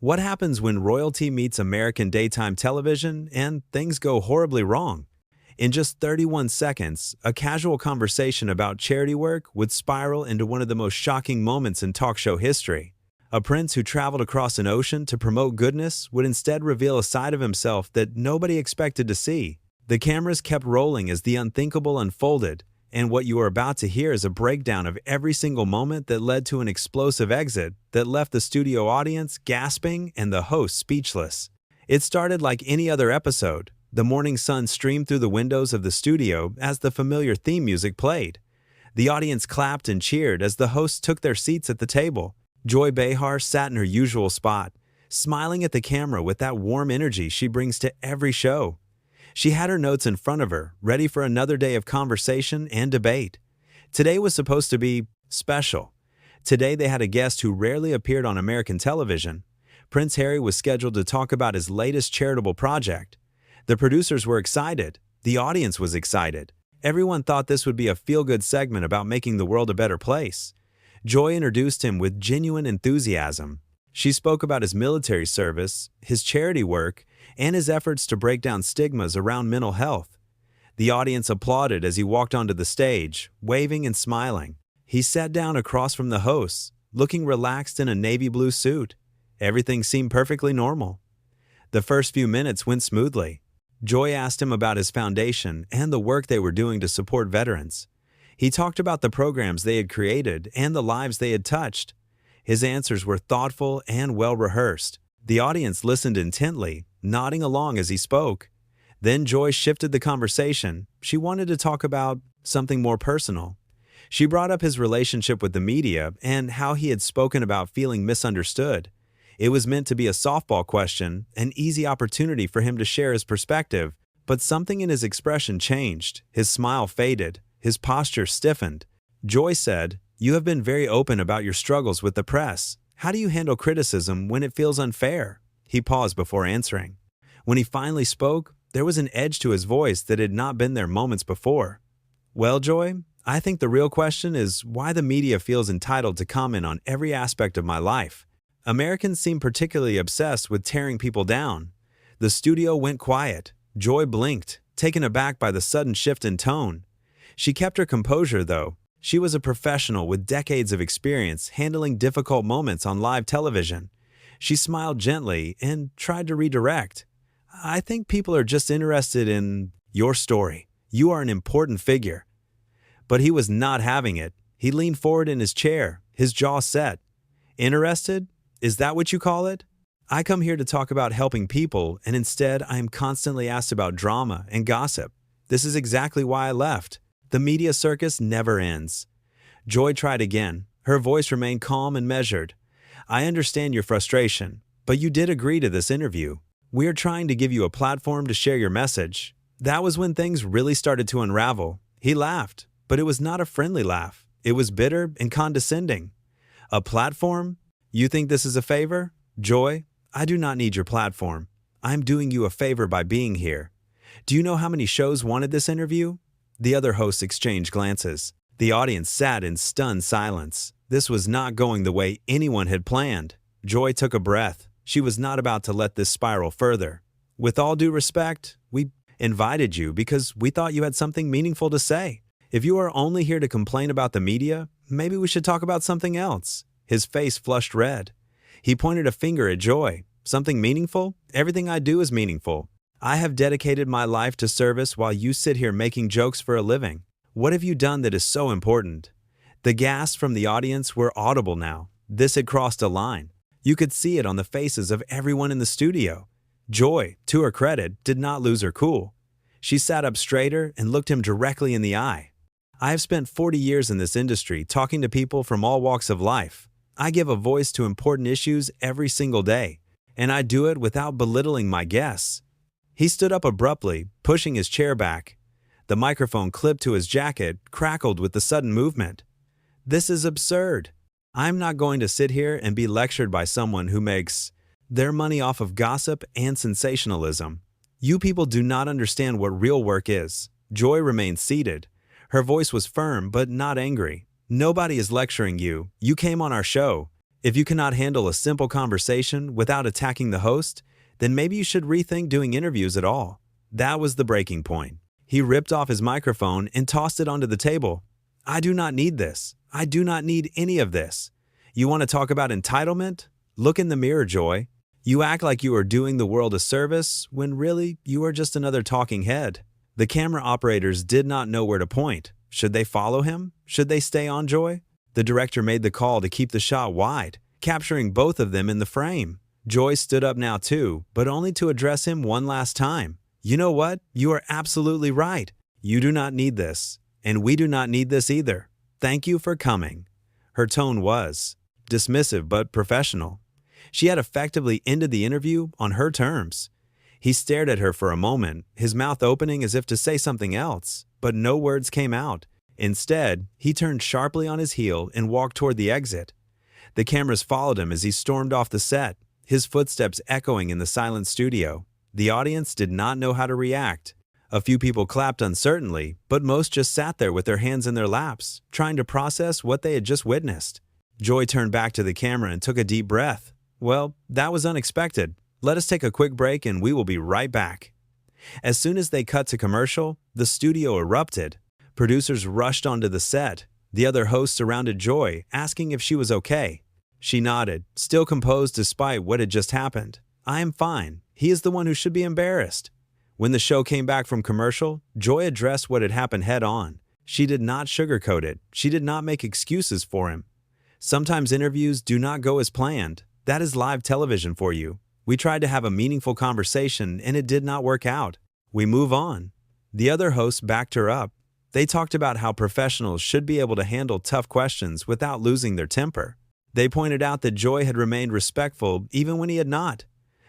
What happens when royalty meets American daytime television and things go horribly wrong? In just 31 seconds, a casual conversation about charity work would spiral into one of the most shocking moments in talk show history. A prince who traveled across an ocean to promote goodness would instead reveal a side of himself that nobody expected to see. The cameras kept rolling as the unthinkable unfolded, and what you are about to hear is a breakdown of every single moment that led to an explosive exit that left the studio audience gasping and the host speechless. It started like any other episode. The morning sun streamed through the windows of the studio as the familiar theme music played. The audience clapped and cheered as the hosts took their seats at the table. Joy Behar sat in her usual spot, smiling at the camera with that warm energy she brings to every show. She had her notes in front of her, ready for another day of conversation and debate. Today was supposed to be special. Today they had a guest who rarely appeared on American television. Prince Harry was scheduled to talk about his latest charitable project. The producers were excited. The audience was excited. Everyone thought this would be a feel-good segment about making the world a better place. Joy introduced him with genuine enthusiasm. She spoke about his military service, his charity work, and his efforts to break down stigmas around mental health. The audience applauded as he walked onto the stage, waving and smiling. He sat down across from the hosts, looking relaxed in a navy blue suit. Everything seemed perfectly normal. The first few minutes went smoothly. Joy asked him about his foundation and the work they were doing to support veterans. He talked about the programs they had created and the lives they had touched. His answers were thoughtful and well-rehearsed. The audience listened intently, nodding along as he spoke. Then Joy shifted the conversation. She wanted to talk about something more personal. She brought up his relationship with the media and how he had spoken about feeling misunderstood. It was meant to be a softball question, an easy opportunity for him to share his perspective, but something in his expression changed. His smile faded. His posture stiffened. Joy said, "You have been very open about your struggles with the press. How do you handle criticism when it feels unfair?" He paused before answering. When he finally spoke, there was an edge to his voice that had not been there moments before. "Well, Joy, I think the real question is why the media feels entitled to comment on every aspect of my life. Americans seem particularly obsessed with tearing people down." The studio went quiet. Joy blinked, taken aback by the sudden shift in tone. She kept her composure, though. She was a professional with decades of experience handling difficult moments on live television. She smiled gently and tried to redirect. "I think people are just interested in your story. You are an important figure." But he was not having it. He leaned forward in his chair, his jaw set. "Interested? Is that what you call it? I come here to talk about helping people, and instead I am constantly asked about drama and gossip. This is exactly why I left. The media circus never ends." Joy tried again. Her voice remained calm and measured. "I understand your frustration, but you did agree to this interview. We are trying to give you a platform to share your message." That was when things really started to unravel. He laughed, but it was not a friendly laugh. It was bitter and condescending. "A platform? You think this is a favor? Joy, I do not need your platform. I am doing you a favor by being here. Do you know how many shows wanted this interview?" The other hosts exchanged glances. The audience sat in stunned silence. This was not going the way anyone had planned. Joy took a breath. She was not about to let this spiral further. "With all due respect, we invited you because we thought you had something meaningful to say. If you are only here to complain about the media, maybe we should talk about something else." His face flushed red. He pointed a finger at Joy. "Something meaningful? Everything I do is meaningful. I have dedicated my life to service while you sit here making jokes for a living. What have you done that is so important?" The gasps from the audience were audible now. This had crossed a line. You could see it on the faces of everyone in the studio. Joy, to her credit, did not lose her cool. She sat up straighter and looked him directly in the eye. "I have spent 40 years in this industry talking to people from all walks of life. I give a voice to important issues every single day, and I do it without belittling my guests." He stood up abruptly, pushing his chair back. The microphone clipped to his jacket crackled with the sudden movement. "This is absurd. I'm not going to sit here and be lectured by someone who makes their money off of gossip and sensationalism. You people do not understand what real work is." Joy remained seated. Her voice was firm but not angry. "Nobody is lecturing you. You came on our show. If you cannot handle a simple conversation without attacking the host, then maybe you should rethink doing interviews at all. That was the breaking point. He ripped off his microphone and tossed it onto the table. I do not need this. I do not need any of this. You want to talk about entitlement? Look in the mirror, Joy. You act like you are doing the world a service when really you are just another talking head. The camera operators did not know where to point. Should they follow him? Should they stay on Joy? The director made the call to keep the shot wide, capturing both of them in the frame. Joy stood up now too, but only to address him one last time. You know what? You are absolutely right. You do not need this, and we do not need this either. Thank you for coming. Her tone was dismissive but professional. She had effectively ended the interview on her terms. He stared at her for a moment, his mouth opening as if to say something else, but no words came out. Instead, he turned sharply on his heel and walked toward the exit. The cameras followed him as he stormed off the set, his footsteps echoing in the silent studio. The audience did not know how to react. A few people clapped uncertainly, but most just sat there with their hands in their laps, trying to process what they had just witnessed. Joy turned back to the camera and took a deep breath. Well, that was unexpected. Let us take a quick break and we will be right back. As soon as they cut to commercial, the studio erupted. Producers rushed onto the set. The other hosts surrounded Joy, asking if she was okay. She nodded, still composed despite what had just happened. I am fine. He is the one who should be embarrassed. When the show came back from commercial, Joy addressed what had happened head on. She did not sugarcoat it. She did not make excuses for him. Sometimes interviews do not go as planned. That is live television for you. We tried to have a meaningful conversation and it did not work out. We move on. The other hosts backed her up. They talked about how professionals should be able to handle tough questions without losing their temper. They pointed out that Joy had remained respectful even when he had not.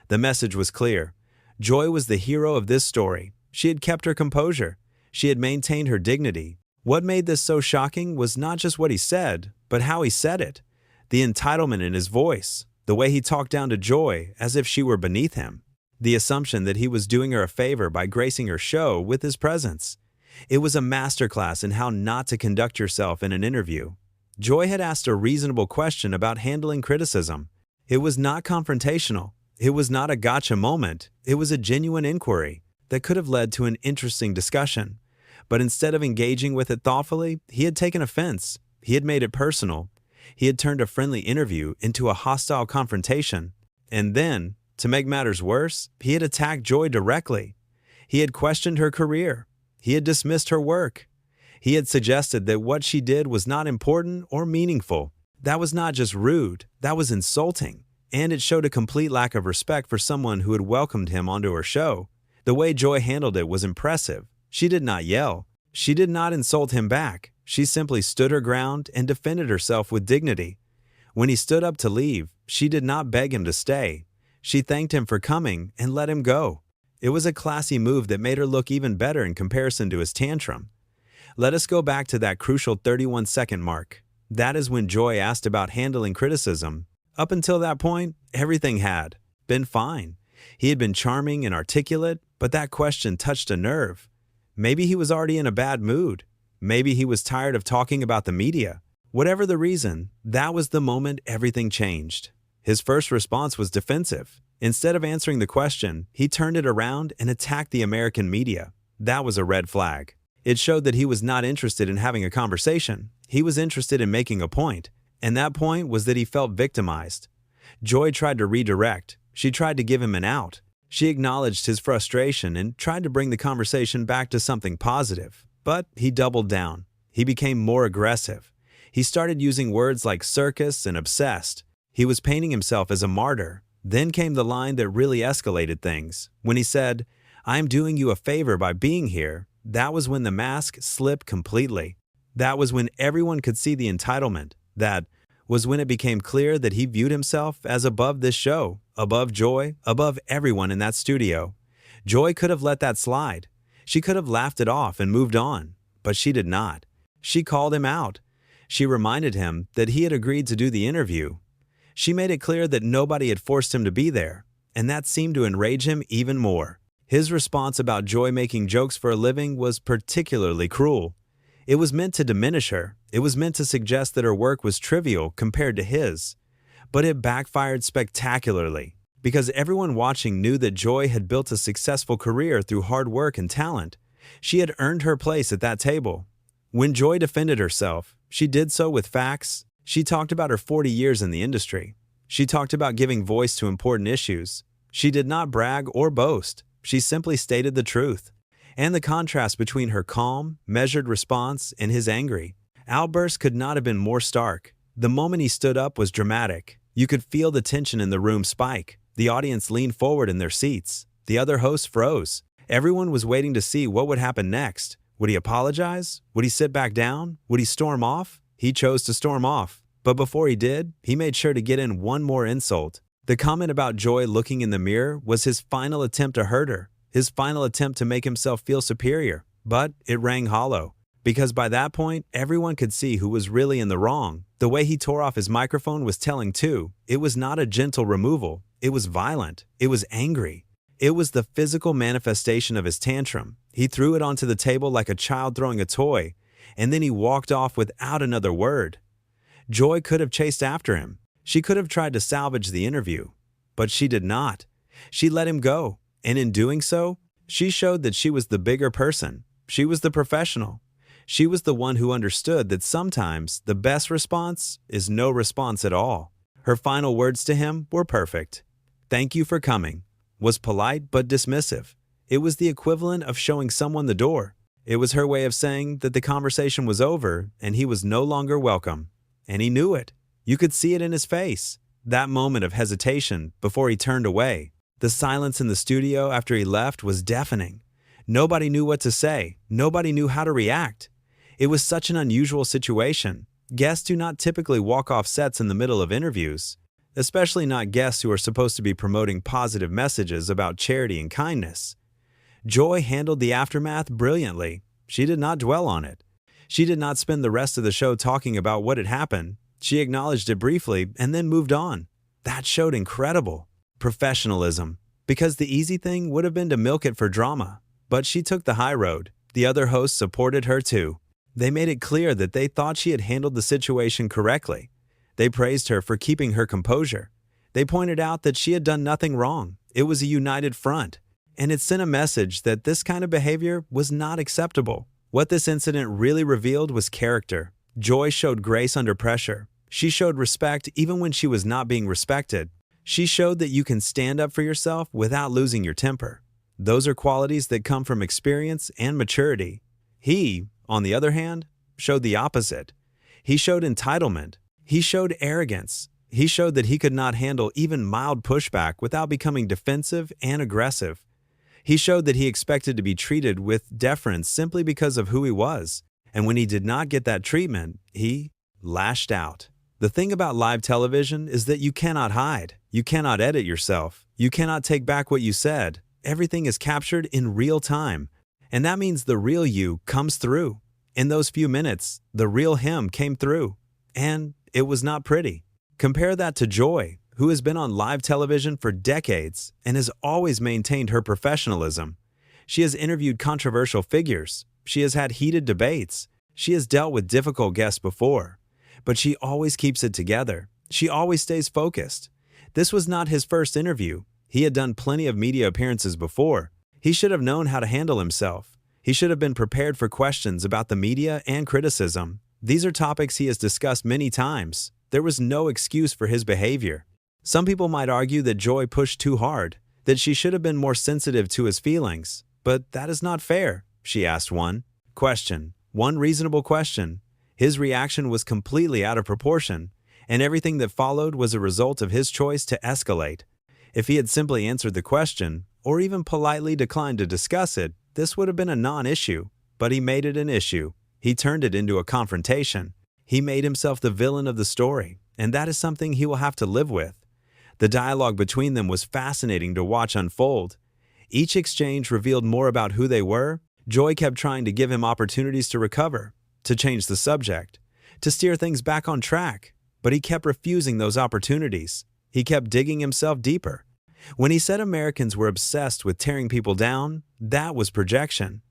The message was clear. Joy was the hero of this story. She had kept her composure. She had maintained her dignity. What made this so shocking was not just what he said, but how he said it. The entitlement in his voice, the way he talked down to Joy as if she were beneath him, the assumption that he was doing her a favor by gracing her show with his presence. It was a masterclass in how not to conduct yourself in an interview. Joy had asked a reasonable question about handling criticism. It was not confrontational. It was not a gotcha moment. It was a genuine inquiry that could have led to an interesting discussion. But instead of engaging with it thoughtfully, he had taken offense. He had made it personal. He had turned a friendly interview into a hostile confrontation. And then, to make matters worse, he had attacked Joy directly. He had questioned her career. He had dismissed her work. He had suggested that what she did was not important or meaningful. That was not just rude, that was insulting. And it showed a complete lack of respect for someone who had welcomed him onto her show. The way Joy handled it was impressive. She did not yell. She did not insult him back. She simply stood her ground and defended herself with dignity. When he stood up to leave, she did not beg him to stay. She thanked him for coming and let him go. It was a classy move that made her look even better in comparison to his tantrum. Let us go back to that crucial 31-second mark. That is when Joy asked about handling criticism. Up until that point, everything had been fine. He had been charming and articulate, but that question touched a nerve. Maybe he was already in a bad mood. Maybe he was tired of talking about the media. Whatever the reason, that was the moment everything changed. His first response was defensive. Instead of answering the question, he turned it around and attacked the American media. That was a red flag. It showed that he was not interested in having a conversation. He was interested in making a point. And that point was that he felt victimized. Joy tried to redirect. She tried to give him an out. She acknowledged his frustration and tried to bring the conversation back to something positive. But he doubled down. He became more aggressive. He started using words like circus and obsessed. He was painting himself as a martyr. Then came the line that really escalated things. When he said, "I am doing you a favor by being here," that was when the mask slipped completely. That was when everyone could see the entitlement. That was when it became clear that he viewed himself as above this show, above Joy, above everyone in that studio. Joy could have let that slide. She could have laughed it off and moved on, but she did not. She called him out. She reminded him that he had agreed to do the interview. She made it clear that nobody had forced him to be there, and that seemed to enrage him even more. His response about Joy making jokes for a living was particularly cruel. It was meant to diminish her. It was meant to suggest that her work was trivial compared to his. But it backfired spectacularly because everyone watching knew that Joy had built a successful career through hard work and talent. She had earned her place at that table. When Joy defended herself, she did so with facts. She talked about her 40 years in the industry. She talked about giving voice to important issues. She did not brag or boast. She simply stated the truth. And the contrast between her calm, measured response and his angry outburst could not have been more stark. The moment he stood up was dramatic. You could feel the tension in the room spike. The audience leaned forward in their seats. The other hosts froze. Everyone was waiting to see what would happen next. Would he apologize? Would he sit back down? Would he storm off? He chose to storm off. But before he did, he made sure to get in one more insult. The comment about Joy looking in the mirror was his final attempt to hurt her, his final attempt to make himself feel superior. But it rang hollow, because by that point, everyone could see who was really in the wrong. The way he tore off his microphone was telling too. It was not a gentle removal. It was violent. It was angry. It was the physical manifestation of his tantrum. He threw it onto the table like a child throwing a toy, and then he walked off without another word. Joy could have chased after him. She could have tried to salvage the interview, but she did not. She let him go, and in doing so, she showed that she was the bigger person. She was the professional. She was the one who understood that sometimes the best response is no response at all. Her final words to him were perfect. "Thank you for coming," was polite but dismissive. It was the equivalent of showing someone the door. It was her way of saying that the conversation was over and he was no longer welcome. And he knew it. You could see it in his face. That moment of hesitation before he turned away. The silence in the studio after he left was deafening. Nobody knew what to say. Nobody knew how to react. It was such an unusual situation. Guests do not typically walk off sets in the middle of interviews, especially not guests who are supposed to be promoting positive messages about charity and kindness. Joy handled the aftermath brilliantly. She did not dwell on it. She did not spend the rest of the show talking about what had happened. She acknowledged it briefly and then moved on. That showed incredible professionalism, because the easy thing would have been to milk it for drama. But she took the high road. The other hosts supported her too. They made it clear that they thought she had handled the situation correctly. They praised her for keeping her composure. They pointed out that she had done nothing wrong. It was a united front. And it sent a message that this kind of behavior was not acceptable. What this incident really revealed was character. Joy showed grace under pressure. She showed respect even when she was not being respected. She showed that you can stand up for yourself without losing your temper. Those are qualities that come from experience and maturity. He, on the other hand, showed the opposite. He showed entitlement. He showed arrogance. He showed that he could not handle even mild pushback without becoming defensive and aggressive. He showed that he expected to be treated with deference simply because of who he was. And when he did not get that treatment, he lashed out. The thing about live television is that you cannot hide. You cannot edit yourself. You cannot take back what you said. Everything is captured in real time. And that means the real you comes through. In those few minutes, the real him came through. And it was not pretty. Compare that to Joy, who has been on live television for decades and has always maintained her professionalism. She has interviewed controversial figures. She has had heated debates. She has dealt with difficult guests before. But she always keeps it together. She always stays focused. This was not his first interview. He had done plenty of media appearances before. He should have known how to handle himself. He should have been prepared for questions about the media and criticism. These are topics he has discussed many times. There was no excuse for his behavior. Some people might argue that Joy pushed too hard, that she should have been more sensitive to his feelings. But that is not fair, she asked one reasonable question. His reaction was completely out of proportion, and everything that followed was a result of his choice to escalate. If he had simply answered the question, or even politely declined to discuss it, this would have been a non-issue. But he made it an issue. He turned it into a confrontation. He made himself the villain of the story, and that is something he will have to live with. The dialogue between them was fascinating to watch unfold. Each exchange revealed more about who they were. Joy kept trying to give him opportunities to recover, to change the subject, to steer things back on track, but he kept refusing those opportunities. He kept digging himself deeper. When he said Americans were obsessed with tearing people down, that was projection.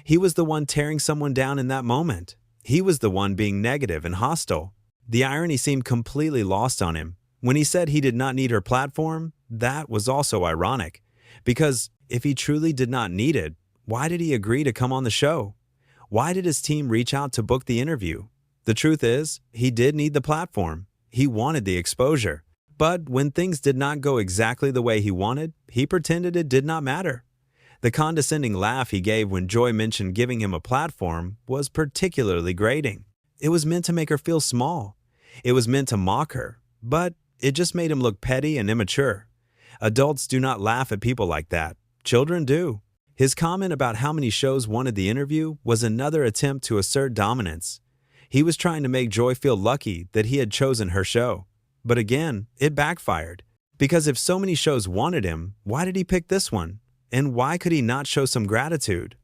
He was the one tearing someone down in that moment. He was the one being negative and hostile. The irony seemed completely lost on him. When he said he did not need her platform, that was also ironic. Because if he truly did not need it, why did he agree to come on the show? Why did his team reach out to book the interview? The truth is, he did need the platform. He wanted the exposure. But when things did not go exactly the way he wanted, he pretended it did not matter. The condescending laugh he gave when Joy mentioned giving him a platform was particularly grating. It was meant to make her feel small. It was meant to mock her. But it just made him look petty and immature. Adults do not laugh at people like that. Children do. His comment about how many shows wanted the interview was another attempt to assert dominance. He was trying to make Joy feel lucky that he had chosen her show. But again, it backfired. Because if so many shows wanted him, why did he pick this one? And why could he not show some gratitude?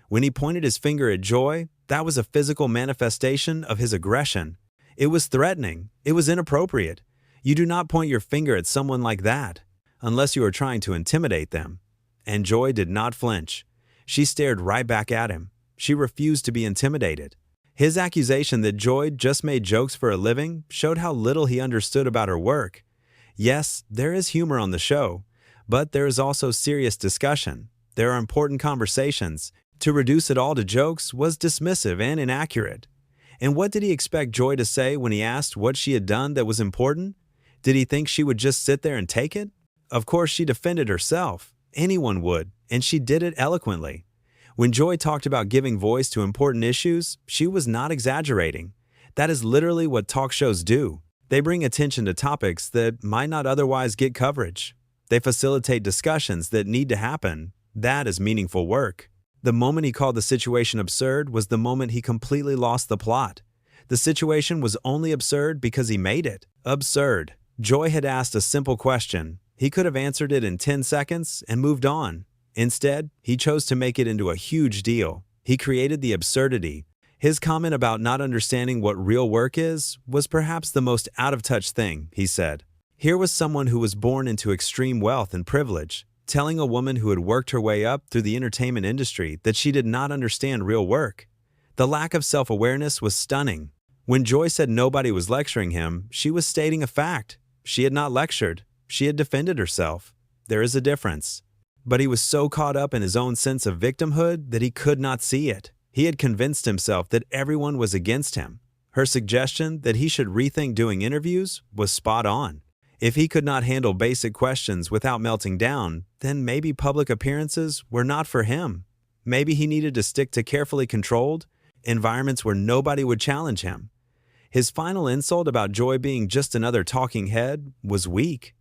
When he pointed his finger at Joy, that was a physical manifestation of his aggression. It was threatening. It was inappropriate. You do not point your finger at someone like that, unless you are trying to intimidate them. And Joy did not flinch. She stared right back at him. She refused to be intimidated. His accusation that Joy just made jokes for a living showed how little he understood about her work. Yes, there is humor on the show, but there is also serious discussion. There are important conversations. To reduce it all to jokes was dismissive and inaccurate. And what did he expect Joy to say when he asked what she had done that was important? Did he think she would just sit there and take it? Of course, she defended herself. Anyone would, and she did it eloquently. When Joy talked about giving voice to important issues, she was not exaggerating. That is literally what talk shows do. They bring attention to topics that might not otherwise get coverage. They facilitate discussions that need to happen. That is meaningful work. The moment he called the situation absurd was the moment he completely lost the plot. The situation was only absurd because he made it absurd. Joy had asked a simple question. He could have answered it in 10 seconds and moved on. Instead, he chose to make it into a huge deal. He created the absurdity. His comment about not understanding what real work is was perhaps the most out-of-touch thing he said. Here was someone who was born into extreme wealth and privilege, telling a woman who had worked her way up through the entertainment industry that she did not understand real work. The lack of self-awareness was stunning. When Joy said nobody was lecturing him, she was stating a fact. She had not lectured. She had defended herself. There is a difference. But he was so caught up in his own sense of victimhood that he could not see it. He had convinced himself that everyone was against him. Her suggestion that he should rethink doing interviews was spot on. If he could not handle basic questions without melting down, then maybe public appearances were not for him. Maybe he needed to stick to carefully controlled environments where nobody would challenge him. His final insult about Joy being just another talking head was weak.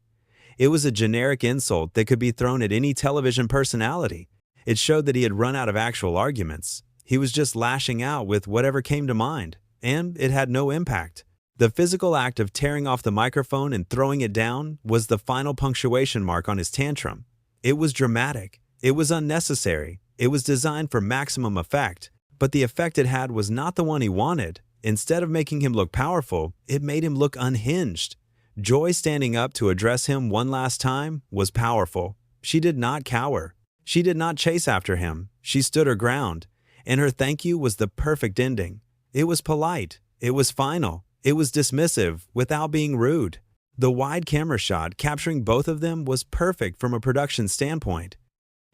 It was a generic insult that could be thrown at any television personality. It showed that he had run out of actual arguments. He was just lashing out with whatever came to mind, and it had no impact. The physical act of tearing off the microphone and throwing it down was the final punctuation mark on his tantrum. It was dramatic. It was unnecessary. It was designed for maximum effect. But the effect it had was not the one he wanted. Instead of making him look powerful, it made him look unhinged. Joy standing up to address him one last time was powerful. She did not cower. She did not chase after him. She stood her ground. And her thank you was the perfect ending. It was polite. It was final. It was dismissive without being rude. The wide camera shot capturing both of them was perfect from a production standpoint.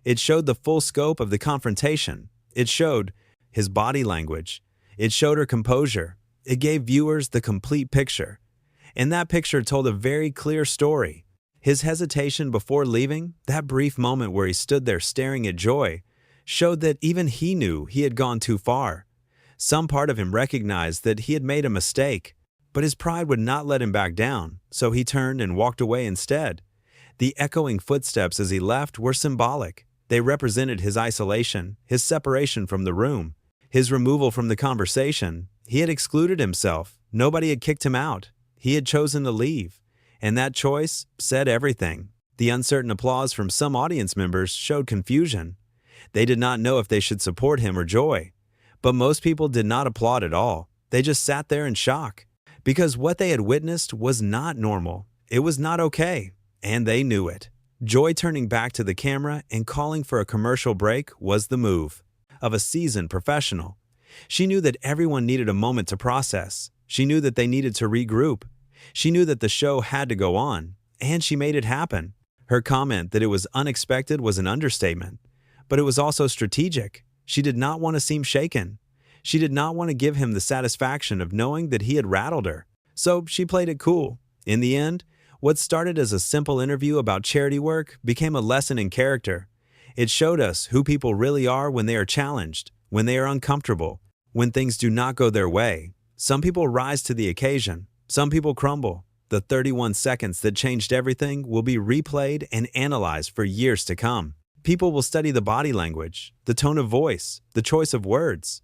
It showed the full scope of the confrontation. It showed his body language. It showed her composure. It gave viewers the complete picture. And that picture told a very clear story. His hesitation before leaving, that brief moment where he stood there staring at Joy, showed that even he knew he had gone too far. Some part of him recognized that he had made a mistake, but his pride would not let him back down, so he turned and walked away instead. The echoing footsteps as he left were symbolic. They represented his isolation, his separation from the room, his removal from the conversation. He had excluded himself. Nobody had kicked him out. He had chosen to leave. And that choice said everything. The uncertain applause from some audience members showed confusion. They did not know if they should support him or Joy. But most people did not applaud at all. They just sat there in shock. Because what they had witnessed was not normal. It was not okay. And they knew it. Joy turning back to the camera and calling for a commercial break was the move of a seasoned professional. She knew that everyone needed a moment to process. She knew that they needed to regroup. She knew that the show had to go on, and she made it happen. Her comment that it was unexpected was an understatement, but it was also strategic. She did not want to seem shaken. She did not want to give him the satisfaction of knowing that he had rattled her, so she played it cool. In the end, what started as a simple interview about charity work became a lesson in character. It showed us who people really are when they are challenged, when they are uncomfortable, when things do not go their way. Some people rise to the occasion, some people crumble. The 31 seconds that changed everything will be replayed and analyzed for years to come. People will study the body language, the tone of voice, the choice of words.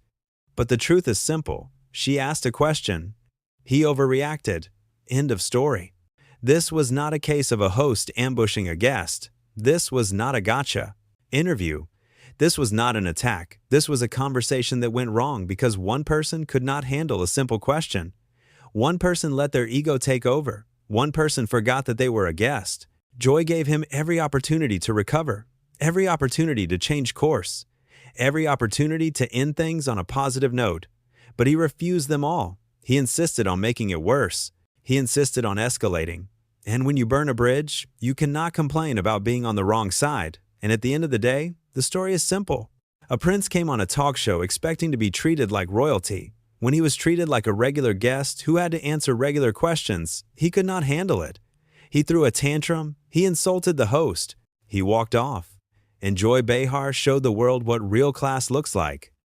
But the truth is simple. She asked a question. He overreacted. End of story. This was not a case of a host ambushing a guest. This was not a gotcha interview. This was not an attack. This was a conversation that went wrong because one person could not handle a simple question. One person let their ego take over. One person forgot that they were a guest. Joy gave him every opportunity to recover, every opportunity to change course, every opportunity to end things on a positive note. But he refused them all. He insisted on making it worse. He insisted on escalating. And when you burn a bridge, you cannot complain about being on the wrong side. And at the end of the day, the story is simple. A prince came on a talk show expecting to be treated like royalty. When he was treated like a regular guest who had to answer regular questions, he could not handle it. He threw a tantrum. He insulted the host. He walked off. And Joy Behar showed the world what real class looks like.